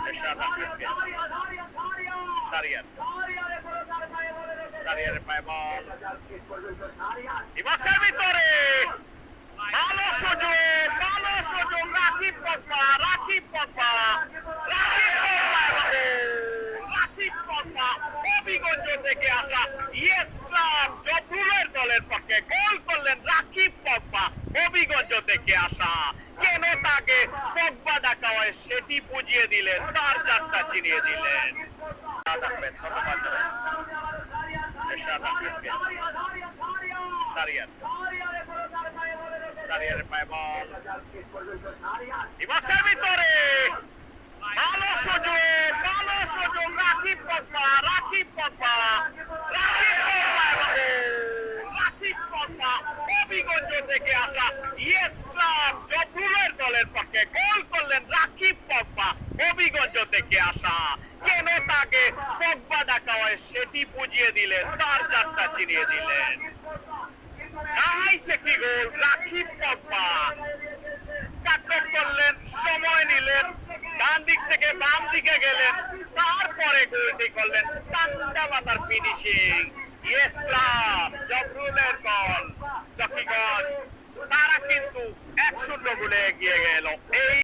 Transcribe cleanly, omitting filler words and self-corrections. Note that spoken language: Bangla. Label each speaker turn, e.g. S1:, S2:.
S1: এরশাদ আহমেদকে সারিয়ার সারিয়ারের পায়ে বল ডিমাক্সের ভিতরে ভালো সুযোগ রাকিব পগবা হবিগঞ্জ থেকে আসা ইয়েস ক্লাব জবরুলের দলের পক্ষে গোল করলেন রাকিব পগবা হবিগঞ্জ থেকে আসা। কেন তাকে পগবা ডাকা হয় সেটি বুঝিয়ে দিলেন, তার যাত্রা চিনিয়ে দিলেন। আহমেদ ধন্যবাদ এরশাদ আহমেদকে সারিয়ারের পায়ে বল ডিমাক্সের ভিতরে ভালো সুযোগ রাকিব পগবা হবিগঞ্জ থেকে আসা ইয়েস ক্লাব জবরুলের দলের পক্ষে গোল করলেন রাকিব পগবা হবিগঞ্জ থেকে আসা। কেন তাকে পগবা ডাকা হয় সেটি বুঝিয়ে দিলেন, তার যাত্রা চিনিয়ে দিলেন। একটি গোল রাকিব পগবা কাটব্যাক করলেন, সময় নিলেন, ডান দিক থেকে বাম দিকে গেলেন, তারপরে গোলটি করলেন। টান্ডা মাথার ফিনিশিং ইয়েস ক্লাব জবরুলের গোল। জকিগঞ্জ তারা কিন্তু 1-0 গোলে এগিয়ে গেল। এই